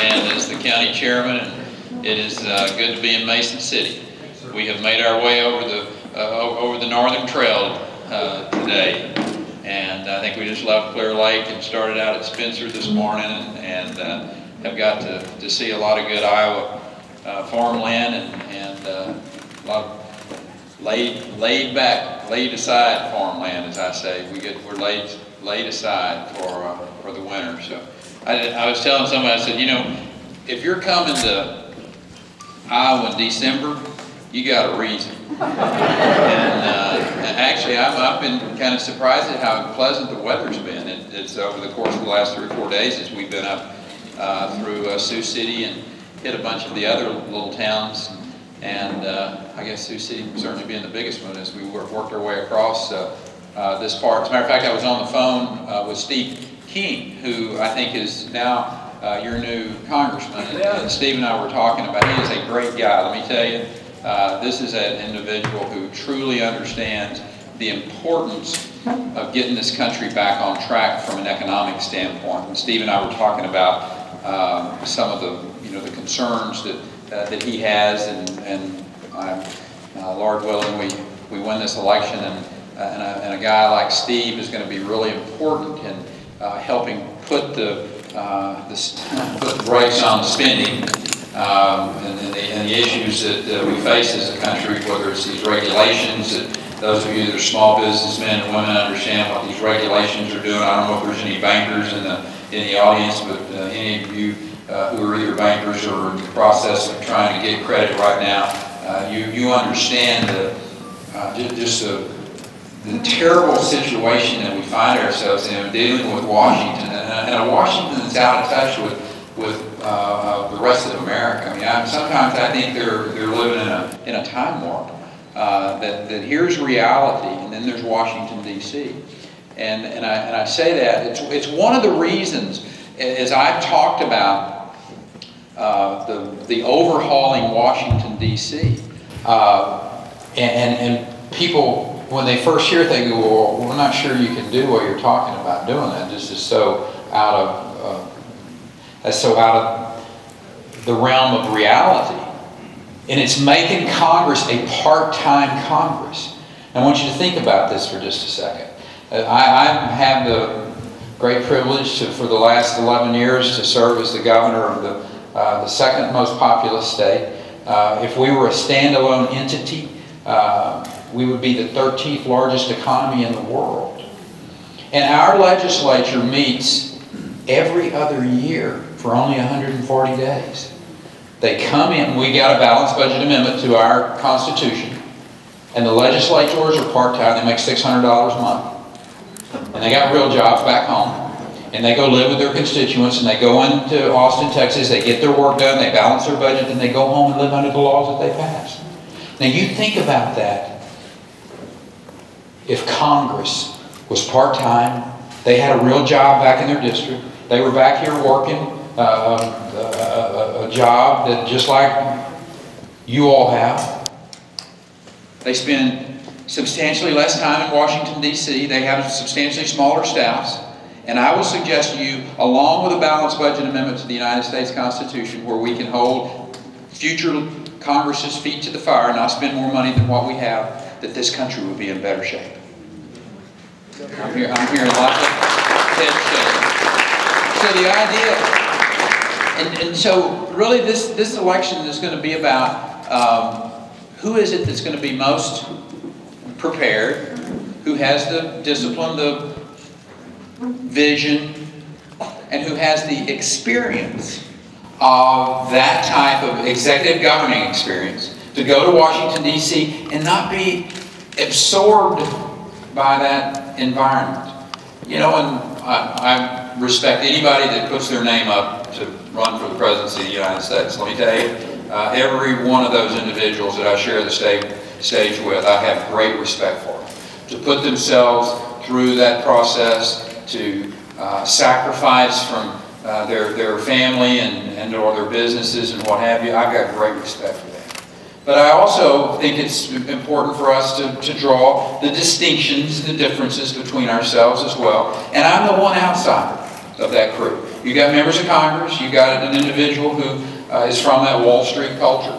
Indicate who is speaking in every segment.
Speaker 1: and as the county chairman, and it is good to be in Mason City. We have made our way over the Northern Trail today, and I think we just left Clear Lake and started out at Spencer this morning, and have got to see a lot of good Iowa farmland and a lot of laid back, laid aside farmland, as I say. We're laid aside for the winter. So I was telling somebody, I said, you know, if you're coming to Iowa in December, you got a reason. And actually, I've been kind of surprised at how pleasant the weather's been. It's over the course of the last 3 or 4 days as we've been up through Sioux City and hit a bunch of the other little towns. And I guess Sioux City certainly being the biggest one as we worked our way across this part. As a matter of fact, I was on the phone with Steve King, who I think is now your new congressman. And Steve and I were talking about, he is a great guy. Let me tell you, this is an individual who truly understands the importance of getting this country back on track from an economic standpoint. And Steve and I were talking about some of the concerns that he has, and Lord willing, we win this election, and a guy like Steve is going to be really important in helping put the brakes on spending and the issues that we face as a country, whether it's these regulations. That those of you that are small businessmen and women understand what these regulations are doing. I don't know if there's any bankers in the audience, but any of you who are either bankers or in the process of trying to get credit right now, you understand just the terrible situation that we find ourselves in dealing with Washington, and a Washington that's out of touch with the rest of America. I mean, sometimes I think they're living in a time warp. That here's reality, and then there's Washington D.C. And I say that it's one of the reasons, as I've talked about the overhauling Washington D.C. And people, when they first hear it, they go, well, we're not sure you can do what you're talking about doing. That just is so out of the realm of reality. And it's making Congress a part-time Congress. I want you to think about this for just a second. I have the great privilege for the last 11 years to serve as the governor of the second most populous state. If we were a standalone entity, we would be the 13th largest economy in the world. And our legislature meets every other year for only 140 days. They come in, we got a balanced budget amendment to our Constitution, and the legislators are part-time. They make $600 a month. And they got real jobs back home. And they go live with their constituents, and they go into Austin, Texas, they get their work done, they balance their budget, and they go home and live under the laws that they pass. Now you think about that. If Congress was part-time, they had a real job back in their district, they were back here working a job that just like you all have. They spend substantially less time in Washington, D.C. They have substantially smaller staffs. And I will suggest to you, along with a balanced budget amendment to the United States Constitution, where we can hold future Congress's feet to the fire and not spend more money than what we have, that this country would be in better shape. I'm hearing lots of head shaking. So the idea, and so really this election is going to be about who is it that's going to be most prepared, who has the discipline, the vision, and who has the experience of that type of executive governing experience to go to Washington, D.C. and not be absorbed by that environment. You know, and I respect anybody that puts their name up to run for the presidency of the United States. Let me tell you, every one of those individuals that I share the stage with, I have great respect for them. To put themselves through that process, to sacrifice from their family and or their businesses and what have you, I've got great respect for them. But I also think it's important for us to draw the distinctions, the differences between ourselves as well. And I'm the one outsider of that crew. you got members of Congress, you got an individual who is from that Wall Street culture.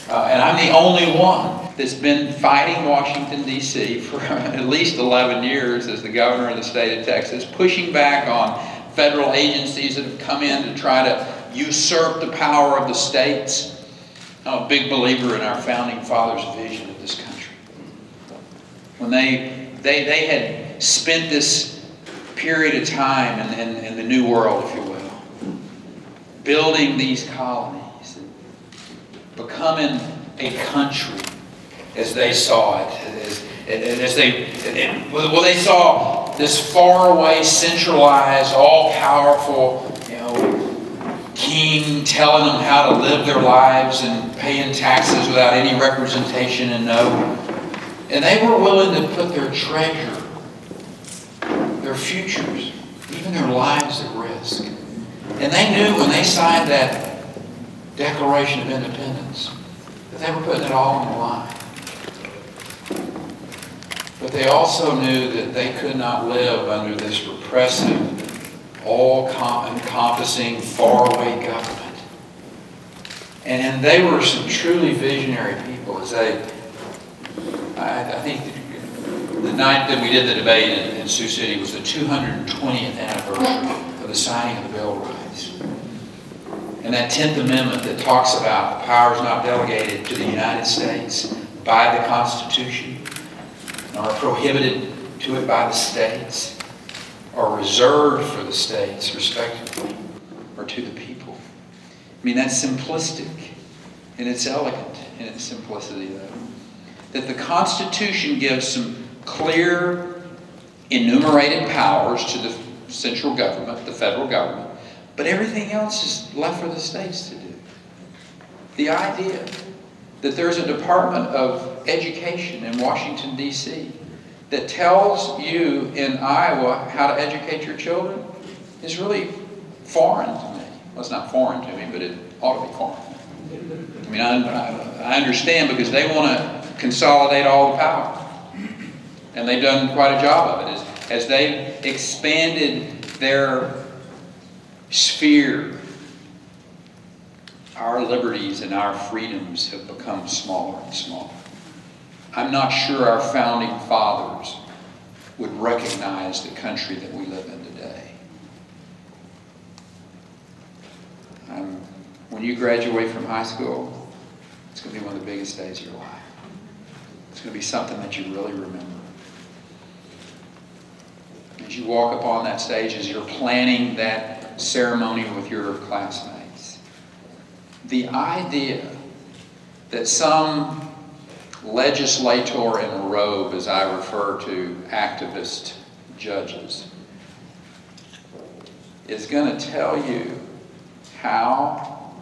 Speaker 1: And I'm the only one that's been fighting Washington, D.C. for at least 11 years as the governor of the state of Texas, pushing back on federal agencies that have come in to try to usurp the power of the states. I'm a big believer in our founding fathers' vision of this country. When they had spent this period of time in the New World, if you will, building these colonies, becoming a country as they saw it, they saw this faraway, centralized, all-powerful, king telling them how to live their lives and paying taxes without any representation and and they were willing to put their treasure, their futures, even their lives at risk. And they knew when they signed that Declaration of Independence that they were putting it all on the line. But they also knew that they could not live under this repressive, all-encompassing, faraway government. And they were some truly visionary people. As I think the night that we did the debate in Sioux City was the 220th anniversary of the signing of the Bill of Rights. And that 10th Amendment that talks about the powers not delegated to the United States by the Constitution are prohibited to it by the states, are reserved for the states, respectively, or to the people. I mean, that's simplistic, and it's elegant in its simplicity, though. That the Constitution gives some clear, enumerated powers to the central government, the federal government, but everything else is left for the states to do. The idea that there's a Department of Education in Washington, D.C. that tells you in Iowa how to educate your children is really foreign to me. Well, it's not foreign to me, but it ought to be foreign. I mean, I understand because they want to consolidate all the power. And they've done quite a job of it. As they've expanded their sphere, our liberties and our freedoms have become smaller and smaller. I'm not sure our founding fathers would recognize the country that we live in today. When you graduate from high school, it's going to be one of the biggest days of your life. It's going to be something that you really remember. As you walk upon that stage, as you're planning that ceremony with your classmates, the idea that some legislator in a robe, as I refer to activist judges, is going to tell you how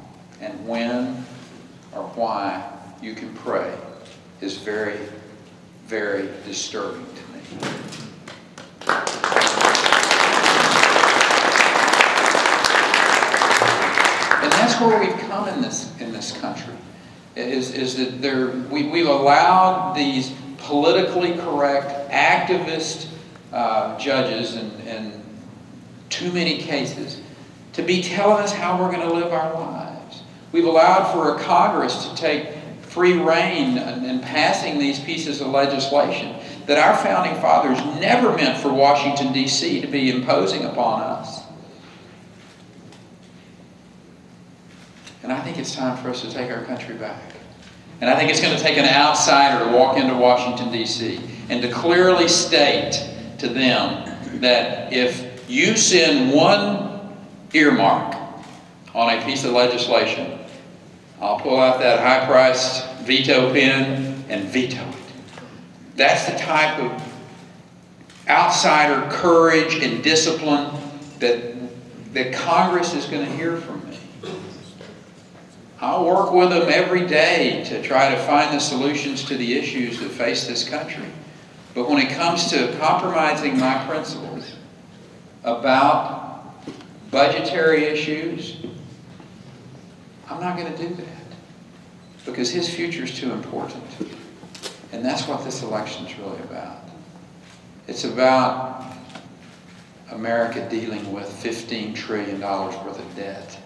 Speaker 1: and when or why you can pray is very, very disturbing to me. And that's where we've come in this country. Is that we've allowed these politically correct activist judges in too many cases to be telling us how we're going to live our lives. We've allowed for a Congress to take free rein in passing these pieces of legislation that our founding fathers never meant for Washington, D.C. to be imposing upon us. And I think it's time for us to take our country back. And I think it's going to take an outsider to walk into Washington, D.C. and to clearly state to them that if you send one earmark on a piece of legislation, I'll pull out that high-priced veto pen and veto it. That's the type of outsider courage and discipline that Congress is going to hear from me. I'll work with them every day to try to find the solutions to the issues that face this country. But when it comes to compromising my principles about budgetary issues, I'm not going to do that because his future is too important. And that's what this election is really about. It's about America dealing with $15 trillion worth of debt.